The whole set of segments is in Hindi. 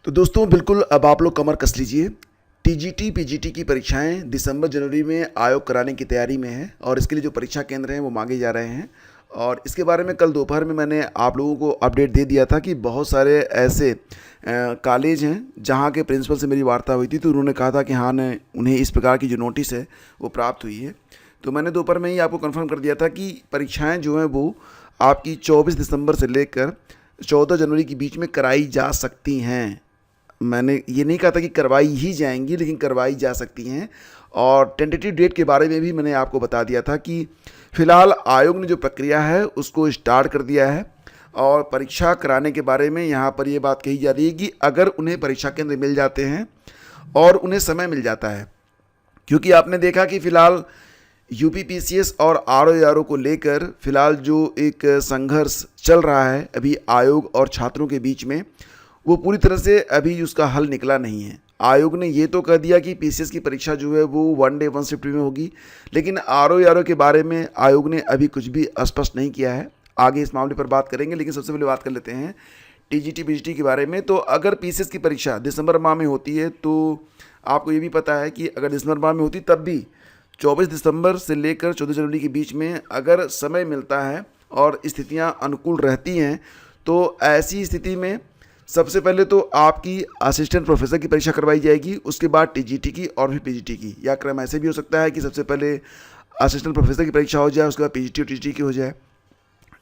तो दोस्तों बिल्कुल अब आप लोग कमर कस लीजिए। टीजीटी पीजीटी की परीक्षाएं दिसंबर जनवरी में आयोग कराने की तैयारी में है और इसके लिए जो परीक्षा केंद्र हैं वो मांगे जा रहे हैं। और इसके बारे में कल दोपहर में मैंने आप लोगों को अपडेट दे दिया था कि बहुत सारे ऐसे कॉलेज हैं जहां के प्रिंसिपल से मेरी वार्ता हुई थी, तो उन्होंने कहा था कि हाँ ने उन्हें इस प्रकार की जो नोटिस है वो प्राप्त हुई है। तो मैंने दोपहर में ही आपको कन्फर्म कर दिया था कि परीक्षाएँ जो हैं वो आपकी 24 दिसंबर से लेकर 14 जनवरी के बीच में कराई जा सकती हैं। मैंने ये नहीं कहा था कि करवाई ही जाएंगी, लेकिन करवाई जा सकती हैं। और टेंटेटिव डेट के बारे में भी मैंने आपको बता दिया था कि फ़िलहाल आयोग ने जो प्रक्रिया है उसको स्टार्ट कर दिया है। और परीक्षा कराने के बारे में यहाँ पर ये बात कही जा रही है कि अगर उन्हें परीक्षा केंद्र मिल जाते हैं और उन्हें समय मिल जाता है, क्योंकि आपने देखा कि फ़िलहाल यूपीपीसीएस और आरओ को लेकर फ़िलहाल जो एक संघर्ष चल रहा है अभी आयोग और छात्रों के बीच में, वो पूरी तरह से अभी उसका हल निकला नहीं है। आयोग ने ये तो कह दिया कि पीसीएस की परीक्षा जो है वो 1 डे 1 शिफ्ट में होगी, लेकिन आरओ के बारे में आयोग ने अभी कुछ भी स्पष्ट नहीं किया है। आगे इस मामले पर बात करेंगे, लेकिन सबसे पहले बात कर लेते हैं टीजीटी पीजीटी के बारे में। तो अगर पीसीएस की परीक्षा दिसंबर माह में होती है तो आपको ये भी पता है कि अगर दिसंबर माह में होती तब भी 24 दिसंबर से लेकर 14 जनवरी के बीच में अगर समय मिलता है और स्थितियाँ अनुकूल रहती हैं, तो ऐसी स्थिति में सबसे पहले तो आपकी असिस्टेंट प्रोफेसर की परीक्षा करवाई जाएगी, उसके बाद टीजीटी की और फिर पीजीटी की। या क्रम ऐसे भी हो सकता है कि सबसे पहले असिस्टेंट प्रोफेसर की परीक्षा हो जाए, उसके बाद पीजीटी और टीजीटी की हो जाए।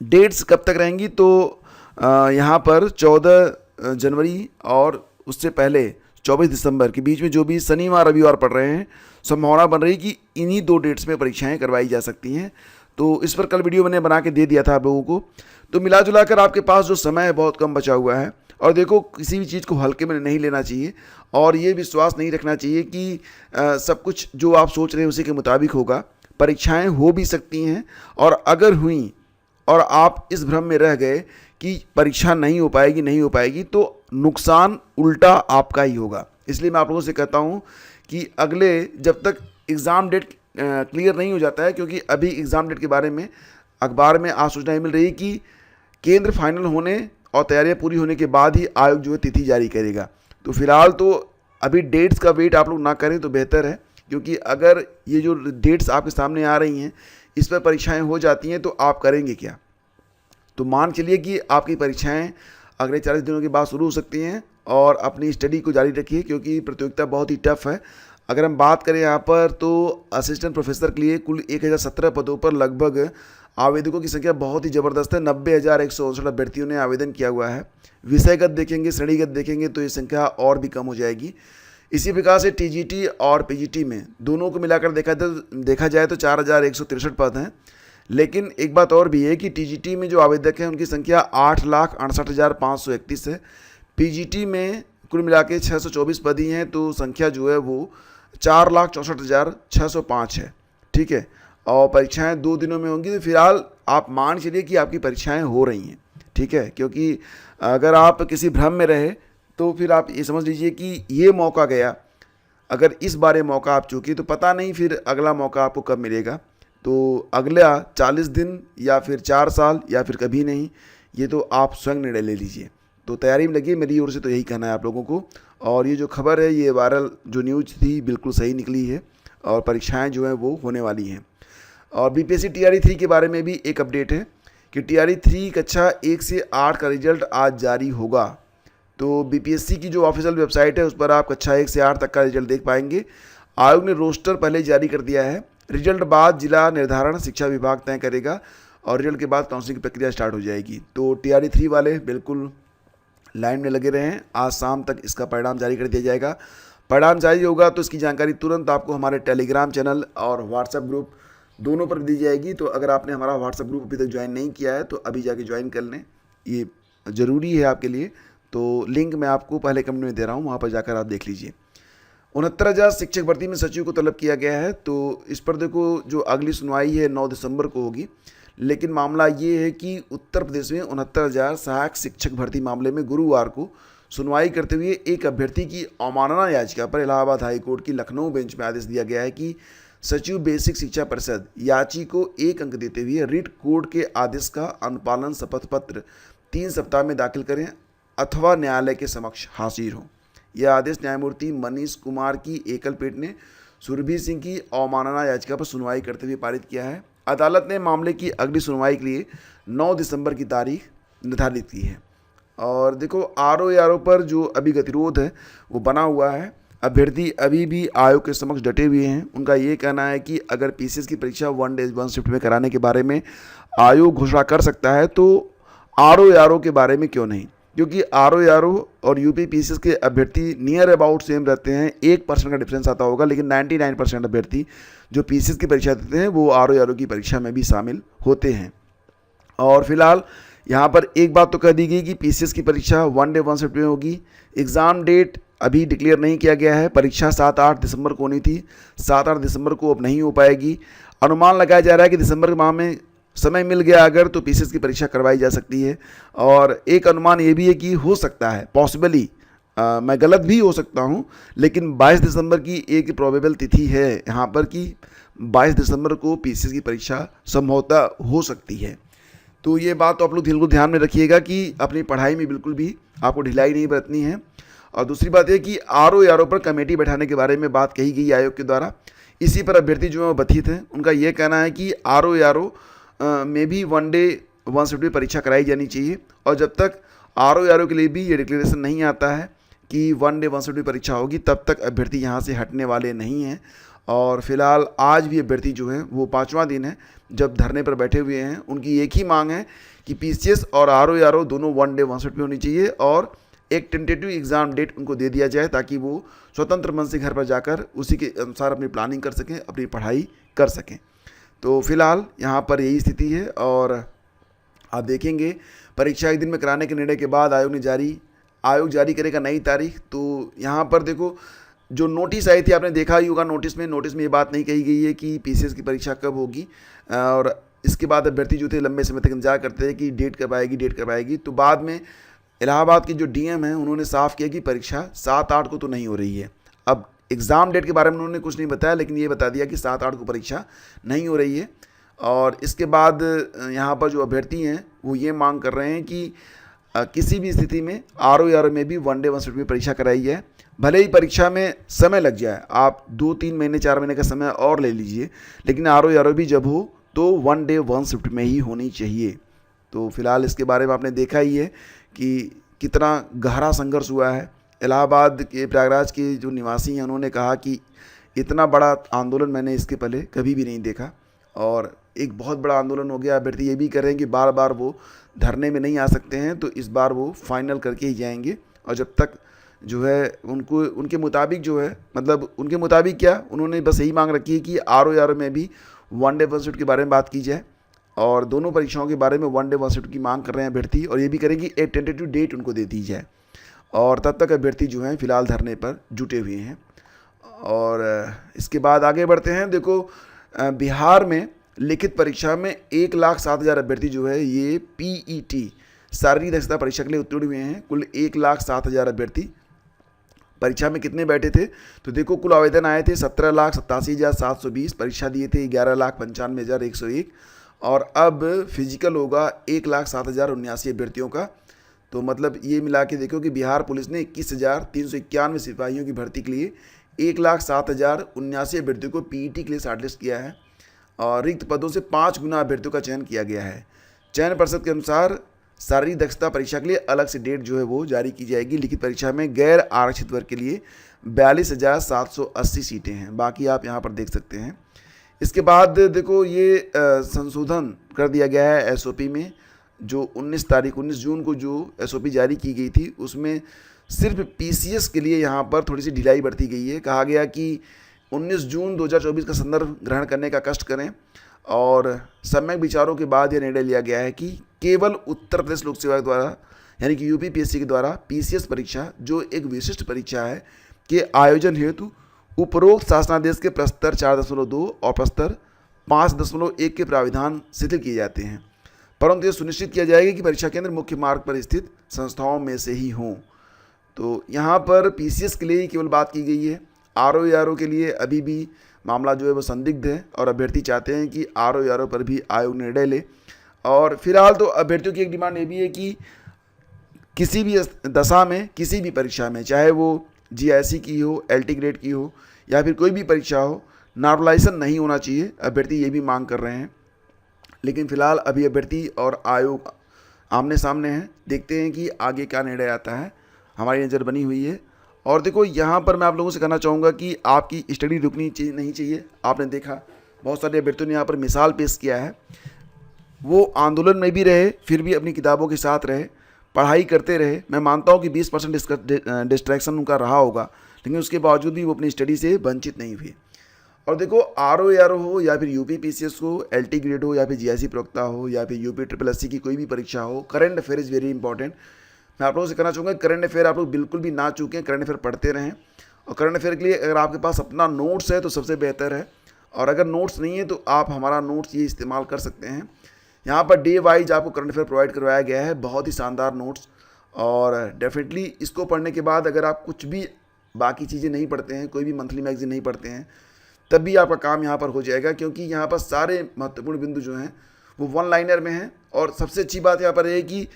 डेट्स कब तक रहेंगी? तो यहाँ पर 14 जनवरी और उससे पहले 24 दिसंबर के बीच में जो भी शनिवार रविवार पड़ रहे हैं, संभावना बन रही कि इन्हीं 2 डेट्स में परीक्षाएं करवाई जा सकती हैं। तो इस पर कल वीडियो मैंने बना के दे दिया था आप लोगों को। तो मिला जुला कर आपके पास जो समय है बहुत कम बचा हुआ है। और देखो, किसी भी चीज़ को हल्के में नहीं लेना चाहिए और ये विश्वास नहीं रखना चाहिए कि सब कुछ जो आप सोच रहे हैं उसी के मुताबिक होगा। परीक्षाएं हो भी सकती हैं, और अगर हुई और आप इस भ्रम में रह गए कि परीक्षा नहीं हो पाएगी, तो नुकसान उल्टा आपका ही होगा। इसलिए मैं आप लोगों से कहता हूँ कि अगले जब तक एग्ज़ाम डेट क्लियर नहीं हो जाता है, क्योंकि अभी एग्ज़ाम डेट के बारे में अखबार में आज सूचना मिल रही है कि केंद्र फाइनल होने और तैयारियां पूरी होने के बाद ही आयोग जो है तिथि जारी करेगा। तो फिलहाल तो अभी डेट्स का वेट आप लोग ना करें तो बेहतर है, क्योंकि अगर ये जो डेट्स आपके सामने आ रही हैं इस पर परीक्षाएं हो जाती हैं तो आप करेंगे क्या? तो मान चलिए कि आपकी परीक्षाएं अगले 40 दिनों के बाद शुरू हो सकती हैं, और अपनी स्टडी को जारी रखिए क्योंकि प्रतियोगिता बहुत ही टफ है। अगर हम बात करें यहाँ पर तो असिस्टेंट प्रोफेसर के लिए कुल 1017 पदों पर लगभग आवेदकों की संख्या बहुत ही ज़बरदस्त है। 90,168 अभ्यर्थियों ने आवेदन किया हुआ है। विषयगत देखेंगे, श्रेणीगत देखेंगे तो ये संख्या और भी कम हो जाएगी। इसी प्रकार से टीजीटी और पीजीटी में दोनों को मिलाकर देखा जाए तो 4,163 पद हैं। लेकिन एक बात और भी है कि टीजीटी में जो आवेदक हैं उनकी संख्या 8,68,531 है। पीजीटी में कुल मिला के 624 पद ही हैं, तो संख्या जो है वो 4,64,605 है। ठीक है, और परीक्षाएं 2 दिनों में होंगी। तो फिलहाल आप मान चलिए कि आपकी परीक्षाएं हो रही हैं। ठीक है, क्योंकि अगर आप किसी भ्रम में रहे तो फिर आप ये समझ लीजिए कि ये मौका गया, अगर इस बार ये मौका आप चूके तो पता नहीं फिर अगला मौका आपको कब मिलेगा। तो अगला 40 दिन या फिर 4 साल या फिर कभी नहीं, ये तो आप स्वयं निर्णय ले लीजिए। तो तैयारी में लगिए, मेरी ओर से तो यही कहना है आप लोगों को। और ये जो खबर है, ये वायरल जो न्यूज़ थी बिल्कुल सही निकली है और परीक्षाएं जो हैं वो होने वाली हैं। और बीपीएससी टीआरई 3 के बारे में भी एक अपडेट है कि टीआरई 3 कक्षा 1 से 8 का रिजल्ट आज जारी होगा। तो बीपीएससी की जो ऑफिशियल वेबसाइट है उस पर आप कक्षा 1 से 8 तक का रिजल्ट देख पाएंगे। आयोग ने रोस्टर पहले जारी कर दिया है। रिजल्ट बाद जिला निर्धारण शिक्षा विभाग तय करेगा और रिजल्ट के बाद काउंसलिंग की प्रक्रिया स्टार्ट हो जाएगी। तो टीआरई 3 वाले बिल्कुल लाइन में लगे रहें, आज शाम तक इसका परिणाम जारी कर दिया जाएगा। परिणाम जारी होगा तो इसकी जानकारी तुरंत आपको हमारे टेलीग्राम चैनल और व्हाट्सएप ग्रुप दोनों पर दी जाएगी। तो अगर आपने हमारा व्हाट्सएप ग्रुप अभी तक ज्वाइन नहीं किया है तो अभी जाके ज्वाइन कर लें, ये ज़रूरी है आपके लिए। तो लिंक मैं आपको पहले कमेंट में दे रहा हूँ, वहाँ पर जाकर आप देख लीजिए। 69,000 शिक्षक भर्ती में सचिव को तलब किया गया है। तो इस पर देखो, जो अगली सुनवाई है 9 दिसंबर को होगी, लेकिन मामला ये है कि उत्तर प्रदेश में 69,000 सहायक शिक्षक भर्ती मामले में गुरुवार को सुनवाई करते हुए एक अभ्यर्थी की अवमानना याचिका पर इलाहाबाद हाईकोर्ट की लखनऊ बेंच में आदेश दिया गया है कि सचिव बेसिक शिक्षा परिषद याची को 1 अंक देते हुए रिट कोर्ट के आदेश का अनुपालन शपथ पत्र 3 सप्ताह में दाखिल करें। अथवा न्यायालय के समक्ष हाजिर हों। यह आदेश न्यायमूर्ति मनीष कुमार की एकल पीठ ने सुरभि सिंह की अवमानना याचिका पर सुनवाई करते हुए पारित किया है। अदालत ने मामले की अगली सुनवाई के लिए 9 दिसंबर की तारीख निर्धारित की है। और देखो आरओ पर जो अभी गतिरोध है वो बना हुआ है। अभ्यर्थी अभी भी आयोग के समक्ष डटे हुए हैं। उनका ये कहना है कि अगर पीसीएस की परीक्षा 1 डे 1 शिफ्ट में कराने के बारे में आयोग घोषणा कर सकता है तो आरओ के बारे में क्यों नहीं, क्योंकि आरओ और यूपी पीसीएस के अभ्यर्थी नियर अबाउट सेम रहते हैं। 1% का डिफरेंस आता होगा, लेकिन 99% अभ्यर्थी जो पीसीएस की परीक्षा देते हैं वो आरओ की परीक्षा में भी शामिल होते हैं। और फिलहाल यहाँ पर एक बात तो कह दी गई कि पीसीएस की परीक्षा 1 डे 1 शिफ्ट में होगी। एग्ज़ाम डेट अभी डिक्लेयर नहीं किया गया है। परीक्षा 7-8 दिसंबर को होनी थी, 7-8 दिसंबर को अब नहीं हो पाएगी। अनुमान लगाया जा रहा है कि दिसंबर के माह में समय मिल गया अगर तो पीसीएस की परीक्षा करवाई जा सकती है। और एक अनुमान ये भी है कि हो सकता है पॉसिबली, मैं गलत भी हो सकता हूँ, लेकिन 22 दिसंबर की एक प्रोबेबल तिथि है यहाँ पर कि 22 दिसंबर को पीसीएस की परीक्षा संभवतः हो सकती है। तो ये बात तो आप लोग बिल्कुल ध्यान में रखिएगा कि अपनी पढ़ाई में बिल्कुल भी आपको ढिलाई नहीं बरतनी है। और दूसरी बात यह कि आरओ पर कमेटी बैठाने के बारे में बात कही गई आयोग के द्वारा। इसी पर अभ्यर्थी जो है बथित हैं। उनका ये कहना है कि आरओ में भी 1 डे 1 शिफ्ट में परीक्षा कराई जानी चाहिए। और जब तक आरओ के लिए भी ये डिक्लेरेशन नहीं आता है कि 1 डे 1 शिफ्ट में परीक्षा होगी, तब तक अभ्यर्थी यहाँ से हटने वाले नहीं हैं। और फिलहाल आज भी अभ्यर्थी जो हैं वो 5वां दिन है जब धरने पर बैठे हुए हैं। उनकी एक ही मांग है कि पीसीएस और आरओ दोनों 1 डे 1 शिफ्ट में होनी चाहिए और एक टेंटेटिव एग्ज़ाम डेट उनको दे दिया जाए ताकि वो स्वतंत्र मन से घर पर जाकर उसी के अनुसार अपनी प्लानिंग कर सकें, अपनी पढ़ाई कर सकें। तो फिलहाल यहाँ पर यही स्थिति है। और आप देखेंगे परीक्षा एक दिन में कराने के निर्णय के बाद आयोग जारी करेगा नई तारीख। तो यहाँ पर देखो जो नोटिस आई थी, आपने देखा ही होगा, नोटिस में ये बात नहीं कही गई है कि पीसीएस की परीक्षा कब होगी। और इसके बाद अभ्यर्थी जो थे लंबे समय तक इंतजार करते हैं कि डेट कब आएगी। तो बाद में इलाहाबाद के जो डीएम हैं उन्होंने साफ किया कि परीक्षा 7-8 को तो नहीं हो रही है। अब एग्ज़ाम डेट के बारे में उन्होंने कुछ नहीं बताया, लेकिन ये बता दिया कि 7-8 को परीक्षा नहीं हो रही है। और इसके बाद यहाँ पर जो अभ्यर्थी हैं वो ये मांग कर रहे हैं कि किसी भी स्थिति में आरओ में भी 1 डे 1 शिफ्ट में परीक्षा कराई जाए। भले ही परीक्षा में समय लग जाए, आप 2-3 महीने 4 महीने का समय और ले लीजिए, लेकिन आरओ भी जब हो तो 1 डे 1 शिफ्ट में ही होनी चाहिए। तो फिलहाल इसके बारे में आपने देखा ही है कि कितना गहरा संघर्ष हुआ है। इलाहाबाद के प्रयागराज के जो निवासी हैं उन्होंने कहा कि इतना बड़ा आंदोलन मैंने इसके पहले कभी भी नहीं देखा और एक बहुत बड़ा आंदोलन हो गया। अभ्यर्थी ये भी कर रहे हैं कि बार बार वो धरने में नहीं आ सकते हैं, तो इस बार वो फाइनल करके ही जाएंगे। और जब तक जो है उनके मुताबिक जो है, मतलब उनके मुताबिक क्या, उन्होंने बस यही मांग रखी है कि आरओ में भी 1 डे 1 शिफ्ट के बारे में बात की जाए और दोनों परीक्षाओं के बारे में 1 डे 1 शिफ्ट की मांग कर रहे हैं अभ्यर्थी। और ये भी करें कि एक टेंटेटिव डेट उनको दे दी जाए। और तब तक अभ्यर्थी जो हैं फिलहाल धरने पर जुटे हुए हैं। और इसके बाद आगे बढ़ते हैं। देखो बिहार में लिखित परीक्षा में 1,07,000 अभ्यर्थी जो है ये पीईटी शारीरिक दक्षता परीक्षा के लिए उत्तीर्ण हुए हैं। कुल 1,07,000 अभ्यर्थी परीक्षा में कितने बैठे थे, तो देखो कुल आवेदन आए थे 17,87,720, परीक्षा दिए थे 11,95,101 और अब फिजिकल होगा 1,07,079 अभ्यर्थियों का। तो मतलब ये मिला के देखो कि बिहार पुलिस ने 21,391 सिपाहियों की भर्ती के लिए 1,07,079 अभ्यर्थियों को पीईटी के लिए शॉर्टलिस्ट किया है और रिक्त पदों से 5 गुना अभ्यर्थियों का चयन किया गया है। चयन पर्षद के अनुसार शारीरिक दक्षता परीक्षा के लिए अलग से डेट जो है वो जारी की जाएगी। लिखित परीक्षा में गैर आरक्षित वर्ग के लिए 42,780 सीटें हैं। बाकी आप यहाँ पर देख सकते हैं। इसके बाद देखो ये संशोधन कर दिया गया है एसओपी में, जो 19 जून को जो एसओपी जारी की गई थी उसमें सिर्फ पीसीएस के लिए यहाँ पर थोड़ी सी ढिलाई बरती गई है। कहा गया कि 19 जून 2024 का संदर्भ ग्रहण करने का कष्ट करें और सम्यक विचारों के बाद यह निर्णय लिया गया है कि केवल उत्तर प्रदेश लोक सेवा द्वारा यानी कि यूपीपीएससी के द्वारा पीसीएस परीक्षा जो एक विशिष्ट परीक्षा है के आयोजन हेतु उपरोक्त शासनादेश के प्रस्तर 4.2 और प्रस्तर 5.1 के प्राविधान शिथिल किए जाते हैं, परंतु यह सुनिश्चित किया जाएगा कि परीक्षा केंद्र मुख्य मार्ग पर स्थित संस्थाओं में से ही हों। तो यहाँ पर पीसीएस के लिए ही केवल बात की गई है। आरओ के लिए अभी भी मामला जो है वो संदिग्ध है और अभ्यर्थी चाहते हैं कि आरओ पर भी आयोग निर्णय ले। और फिलहाल तो अभ्यर्थियों की एक डिमांड ये भी है कि किसी भी दशा में किसी भी परीक्षा में, चाहे वो जीआईसी की हो, एलटी ग्रेड की हो या फिर कोई भी परीक्षा हो, नॉर्मलाइजेशन नहीं होना चाहिए। अभ्यर्थी ये भी मांग कर रहे हैं। लेकिन फ़िलहाल अभी अभ्यर्थी और आयोग आमने सामने हैं, देखते हैं कि आगे क्या निर्णय आता है। हमारी नज़र बनी हुई है। और देखो, यहाँ पर मैं आप लोगों से कहना चाहूँगा कि आपकी स्टडी रुकनी नहीं चाहिए। आपने देखा बहुत सारे अभ्यर्थियों ने यहाँ पर मिसाल पेश किया है। वो आंदोलन में भी रहे, फिर भी अपनी किताबों के साथ रहे, पढ़ाई करते रहे। मैं मानता हूँ कि 20% डिस्ट्रैक्शन उनका रहा होगा, लेकिन उसके बावजूद भी वो अपनी स्टडी से वंचित नहीं हुए। और देखो, आरओ हो या फिर यूपी पीसीएस हो, एलटी ग्रेड हो या फिर जीआईसी प्रवक्ता हो या फिर यूपी ट्रिपल एससी की कोई भी परीक्षा हो, current affair is very important. मैं आप लोगों से कहना चाहूँगा, करंट अफेयर आप लोग बिल्कुल भी ना चूकें, करंट अफेयर पढ़ते रहें। और करंट अफेयर के लिए अगर आपके पास अपना नोट्स है तो सबसे बेहतर है, और अगर नोट्स नहीं है तो आप हमारा नोट्स ये इस्तेमाल कर सकते हैं। यहाँ पर डे वाइज आपको करंट अफेयर प्रोवाइड करवाया गया है, बहुत ही शानदार नोट्स। और डेफिनेटली इसको पढ़ने के बाद अगर आप कुछ भी बाकी चीज़ें नहीं पढ़ते हैं, कोई भी मंथली मैगजीन नहीं पढ़ते हैं, तब भी आपका काम यहाँ पर हो जाएगा, क्योंकि यहाँ पर सारे महत्वपूर्ण बिंदु जो हैं वो वन लाइनर में हैं। और सबसे अच्छी बात यहाँ पर है कि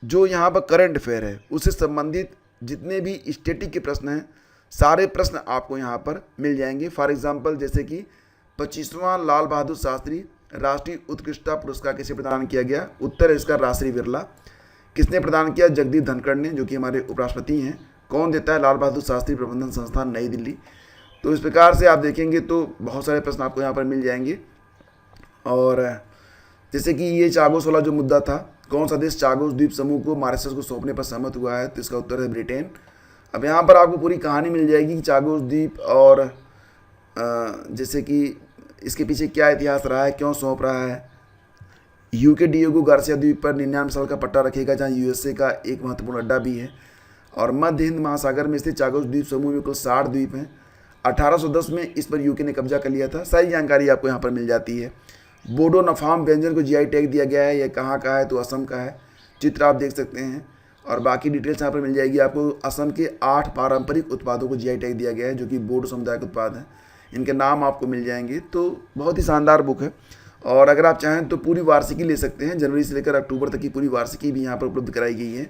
जो यहाँ पर करंट अफेयर है उससे संबंधित जितने भी स्टैटिक के प्रश्न हैं, सारे प्रश्न आपको यहाँ पर मिल जाएंगे। फॉर एग्जांपल, जैसे कि 25वां लाल बहादुर शास्त्री राष्ट्रीय उत्कृष्टता पुरस्कार किसे प्रदान किया गया? उत्तर है इसका राजश्री बिरला। किसने प्रदान किया? जगदीप धनखड़ ने, जो कि हमारे उपराष्ट्रपति हैं। कौन देता है? लाल बहादुर शास्त्री प्रबंधन संस्थान, नई दिल्ली। तो इस प्रकार से आप देखेंगे तो बहुत सारे प्रश्न आपको यहाँ पर मिल जाएंगे। और जैसे कि ये चागोस वाला जो मुद्दा था, कौन सा देश चागोस द्वीप समूह को मॉरिशस को सौंपने पर सहमत हुआ है? तो इसका उत्तर है ब्रिटेन। अब यहाँ पर आपको पूरी कहानी मिल जाएगी कि चागोस द्वीप और जैसे कि इसके पीछे क्या इतिहास रहा है, क्यों सौंप रहा है। यूके डिएगो गार्सिया द्वीप पर 99 साल का पट्टा रखेगा, जहाँ यूएसए का एक महत्वपूर्ण अड्डा भी है। और मध्य हिंद महासागर में स्थित चागोस द्वीप समूह में कुल 60 द्वीप हैं। 1810 में इस पर यूके ने कब्जा कर लिया था। सारी जानकारी आपको यहाँ पर मिल जाती है। बोडो नफाम व्यंजन को जीआई टैग दिया गया है। यह कहाँ का है? तो असम का है। चित्र आप देख सकते हैं और बाकी डिटेल्स यहाँ पर मिल जाएगी आपको। असम के 8 पारंपरिक उत्पादों को जीआई टैग दिया गया है, जो कि बोडो समुदाय के उत्पाद हैं। इनके नाम आपको मिल जाएंगे। तो बहुत ही शानदार बुक है। और अगर आप चाहें तो पूरी वार्षिकी ले सकते हैं। जनवरी से लेकर अक्टूबर तक की पूरी वार्षिकी भी यहाँ पर उपलब्ध कराई गई है।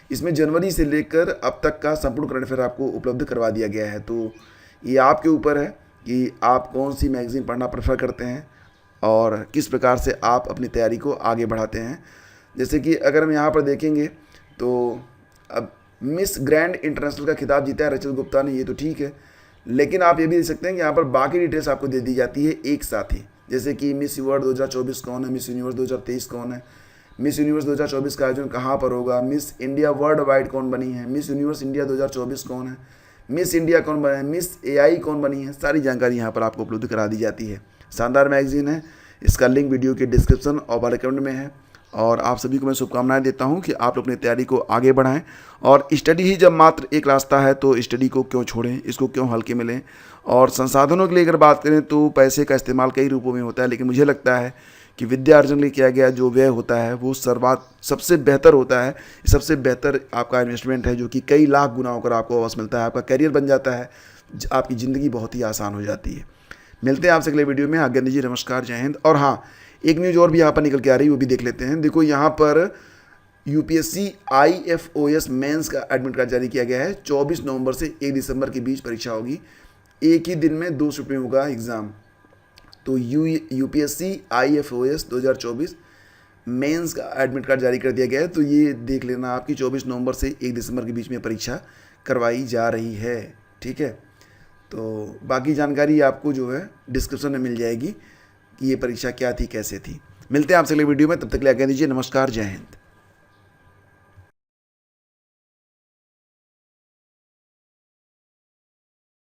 इसमें जनवरी से लेकर अब तक का संपूर्ण करंट अफेयर आपको उपलब्ध करवा दिया गया है। तो ये आपके ऊपर है कि आप कौन सी मैगज़ीन पढ़ना प्रेफर करते हैं और किस प्रकार से आप अपनी तैयारी को आगे बढ़ाते हैं। जैसे कि अगर हम यहाँ पर देखेंगे तो अब मिस ग्रैंड इंटरनेशनल का खिताब जीता है रचल गुप्ता ने, ये तो ठीक है। लेकिन आप ये भी देख सकते हैं कि यहाँ पर बाकी डिटेल्स आपको दे दी जाती है एक साथ ही। जैसे कि मिस वर्ल्ड 2024 कौन है, मिस यूनिवर्स 2023 कौन है, मिस यूनिवर्स 2024 का आयोजन कहाँ पर होगा, मिस इंडिया वर्ल्ड वाइड कौन बनी है, मिस यूनिवर्स इंडिया 2024 कौन है, मिस इंडिया कौन बना है, मिस एआई कौन बनी है। सारी जानकारी यहाँ पर आपको उपलब्ध करा दी जाती है। शानदार मैगजीन है। इसका लिंक वीडियो के डिस्क्रिप्शन और रिकमेंड में है। और आप सभी को मैं शुभकामनाएं देता हूं कि आप लोग अपनी तैयारी को आगे बढ़ाएं। और स्टडी ही जब मात्र एक रास्ता है तो स्टडी को क्यों छोड़ें, इसको क्यों हल्के में लें। और संसाधनों के लिए अगर बात करें तो पैसे का इस्तेमाल कई रूपों में होता है, लेकिन मुझे लगता है कि विद्या अर्जन के लिए किया गया जो व्यय होता है वो सबसे बेहतर होता है। सबसे बेहतर आपका इन्वेस्टमेंट है, जो कि कई लाख गुना होकर आपको वापस मिलता है। आपका करियर बन जाता है, आपकी ज़िंदगी बहुत ही आसान हो जाती है। मिलते हैं आपसे अगले वीडियो में। आज्ञा दीजिए, नमस्कार, जय हिंद। और हाँ, एक न्यूज़ और भी यहाँ पर निकल के आ रही है, वो भी देख लेते हैं। देखो, यहाँ पर यूपीएससी IFOS मेंस का एडमिट कार्ड जारी किया गया है। 24 नवंबर से 1 दिसंबर के बीच परीक्षा होगी। एक ही दिन में 2 शिफ्ट में होगा एग्ज़ाम। तो यूपीएससी IFOS 2024 मेंस का एडमिट कार्ड जारी कर दिया गया है। तो ये देख लेना आपकी 24 नवंबर से 1 दिसंबर के बीच में परीक्षा करवाई जा रही है। ठीक है, तो बाकी जानकारी आपको जो है डिस्क्रिप्शन में मिल जाएगी कि ये परीक्षा क्या थी, कैसे थी। मिलते हैं आपसे अगले वीडियो में, तब तक के लिए आज्ञा दीजिए, नमस्कार, जय हिंद।